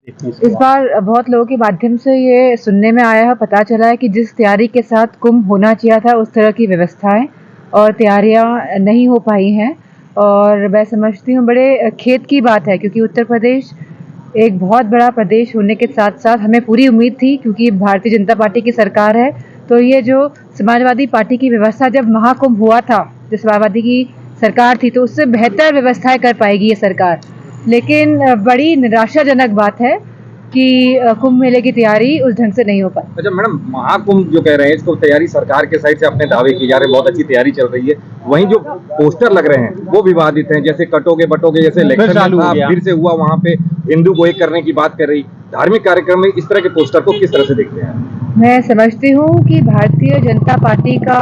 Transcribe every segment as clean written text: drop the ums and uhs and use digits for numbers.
इस बार बहुत लोगों के माध्यम से ये सुनने में आया है, पता चला है कि जिस तैयारी के साथ कुंभ होना चाहिए था उस तरह की व्यवस्थाएं और तैयारियां नहीं हो पाई हैं। और मैं समझती हूँ बड़े खेद की बात है, क्योंकि उत्तर प्रदेश एक बहुत बड़ा प्रदेश होने के साथ साथ हमें पूरी उम्मीद थी, क्योंकि भारतीय जनता पार्टी की सरकार है, तो ये जो समाजवादी पार्टी की व्यवस्था जब महाकुंभ हुआ था, जो समाजवादी की सरकार थी, तो उससे बेहतर व्यवस्थाएं कर पाएगी ये सरकार। लेकिन बड़ी निराशाजनक बात है कि कुंभ मेले की तैयारी उस ढंग से नहीं हो पाई। अच्छा मैडम, महाकुंभ जो कह रहे हैं इसको तैयारी सरकार के साइड से अपने दावे की जा रहे हैं, बहुत अच्छी तैयारी चल रही है, वहीं जो पोस्टर लग रहे हैं वो विवादित हैं, जैसे कटोगे बटोगे, जैसे इलेक्शन फिर से हुआ, वहाँ पे हिंदू को एक करने की बात कर रही। धार्मिक कार्यक्रम में इस तरह के पोस्टर को किस तरह से देखते हैं? मैं समझती हूँ कि भारतीय जनता पार्टी का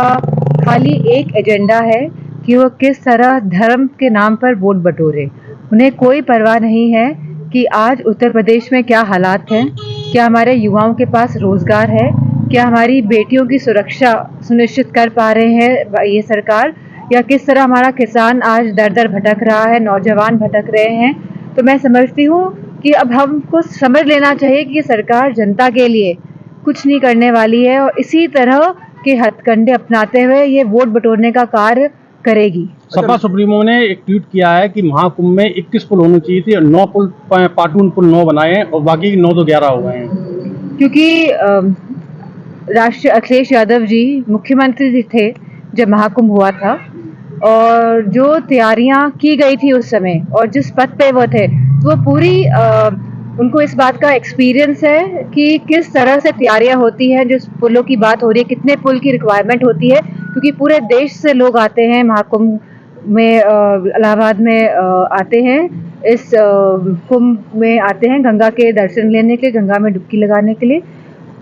खाली एक एजेंडा है कि वो किस तरह धर्म के नाम पर वोट बटोरे। उन्हें कोई परवाह नहीं है कि आज उत्तर प्रदेश में क्या हालात हैं, क्या हमारे युवाओं के पास रोजगार है, क्या हमारी बेटियों की सुरक्षा सुनिश्चित कर पा रहे हैं ये सरकार, या किस तरह हमारा किसान आज दर दर भटक रहा है, नौजवान भटक रहे हैं। तो मैं समझती हूँ कि अब हमको समझ लेना चाहिए कि ये सरकार जनता के लिए कुछ नहीं करने वाली है और इसी तरह के हथकंडे अपनाते हुए ये वोट बटोरने का कार्य करेगी। सपा सुप्रीमो ने एक ट्वीट किया है कि महाकुंभ में 21 पुल होनी चाहिए थी और 9 पुल, पाटून पुल 9 बनाए हैं और बाकी 9 तो 11 हो गए हैं। क्योंकि राष्ट्रीय अखिलेश यादव जी मुख्यमंत्री थे जब महाकुंभ हुआ था, और जो तैयारियां की गई थी उस समय और जिस पद पे वो थे, वो पूरी उनको इस बात का एक्सपीरियंस है कि किस तरह से तैयारियां होती हैं। जिस पुलों की बात हो रही है, कितने पुल की रिक्वायरमेंट होती है, क्योंकि पूरे देश से लोग आते हैं महाकुंभ में, इलाहाबाद में आते हैं, इस कुंभ में आते हैं गंगा के दर्शन लेने के लिए, गंगा में डुबकी लगाने के लिए।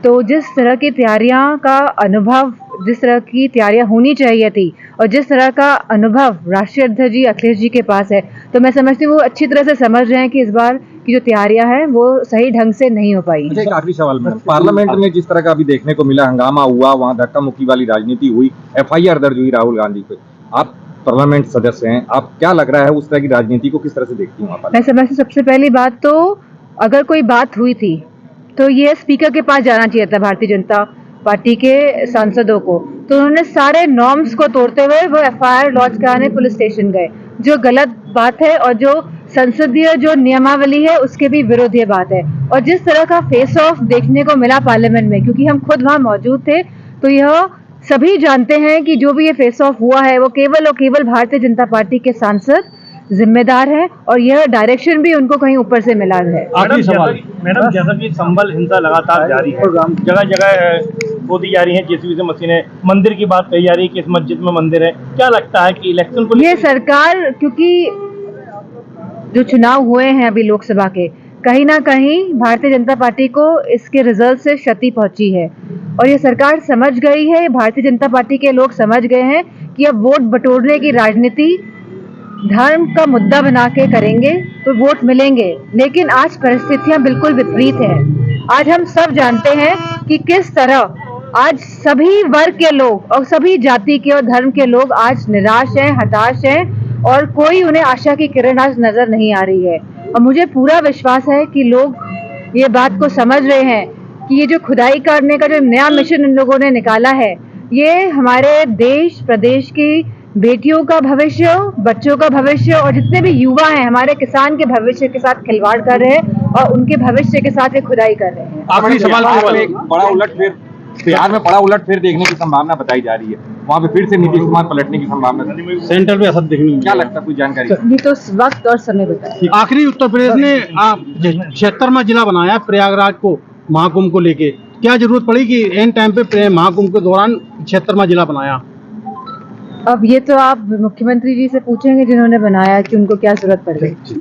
तो जिस तरह की तैयारियां का अनुभव, जिस तरह की तैयारियां होनी चाहिए थी और जिस तरह का अनुभव राष्ट्रीय अध्यक्ष जी अखिलेश जी के पास है, तो मैं समझती हूँ वो अच्छी तरह से समझ रहे हैं कि इस बार की जो तैयारियां हैं वो सही ढंग से नहीं हो पाई। अच्छा, एक आखिरी सवाल मैडम, पार्लियामेंट में जिस तरह का अभी देखने को मिला, हंगामा हुआ, वहाँ धक्का मुक्की वाली राजनीति हुई, FIR दर्ज हुई राहुल गांधी पे, आप पार्लियामेंट सदस्य हैं, आप क्या लग रहा है उस तरह की राजनीति को किस तरह से देखती हूँ? मैं समझती, सबसे पहली बात तो अगर कोई बात हुई थी तो ये स्पीकर के पास जाना चाहिए था, भारतीय जनता पार्टी के सांसदों को। तो उन्होंने सारे नॉर्म्स को तोड़ते हुए वो FIR लॉन्च कराने पुलिस स्टेशन गए, जो गलत बात है और जो संसदीय जो नियमावली है उसके भी विरुद्ध ये बात है। और जिस तरह का फेस ऑफ देखने को मिला पार्लियामेंट में, क्योंकि हम खुद वहां मौजूद थे, तो यह सभी जानते हैं कि जो भी ये फेस ऑफ हुआ है वो केवल और केवल भारतीय जनता पार्टी के सांसद जिम्मेदार है, और यह डायरेक्शन भी उनको कहीं ऊपर से मिला है। मैडम, जैसा कि संबल हिंसा लगातार जारी है, जगह जगह खोदी जा रही है JCB से मशीनें, मंदिर की बात कही जा रही है कि इस मस्जिद में मंदिर है, क्या लगता है कि इलेक्शन को ये सरकार, क्योंकि जो चुनाव हुए हैं अभी लोकसभा के, कहीं ना कहीं भारतीय जनता पार्टी को इसके रिजल्ट से क्षति पहुंची है, और ये सरकार समझ गई है, भारतीय जनता पार्टी के लोग समझ गए हैं कि अब वोट बटोरने की राजनीति धर्म का मुद्दा बना के करेंगे तो वोट मिलेंगे। लेकिन आज परिस्थितियां बिल्कुल विपरीत हैं। आज हम सब जानते हैं कि किस तरह आज सभी वर्ग के लोग और सभी जाति के और धर्म के लोग आज निराश हैं, हताश हैं, और कोई उन्हें आशा की किरण आज नजर नहीं आ रही है। और मुझे पूरा विश्वास है कि लोग ये बात को समझ रहे हैं कि ये जो खुदाई करने का जो नया मिशन इन लोगों ने निकाला है, ये हमारे देश प्रदेश की बेटियों का भविष्य, बच्चों का भविष्य और जितने भी युवा हैं हमारे किसान के भविष्य के साथ खिलवाड़ कर रहे हैं और उनके भविष्य के साथ ये खुदाई कर रहे हैं। आखिरी सवाल, एक बड़ा उलटफेर बिहार में, बड़ा उलटफेर देखने की संभावना बताई जा रही है, वहाँ पे फिर से नीतीश कुमार पलटने की संभावना, सेंटर पे असर देखने को क्या लगता है, कोई जानकारी? ये तो वक्त और समय बताए। आखिरी, उत्तर प्रदेश ने 76वां जिला बनाया प्रयागराज को महाकुंभ को लेके, क्या जरूरत पड़ी कि एन टाइम पे महाकुंभ के दौरान 76वां जिला बनाया? अब ये तो आप मुख्यमंत्री जी से पूछेंगे जिन्होंने बनाया कि उनको क्या जरूरत पड़ गई।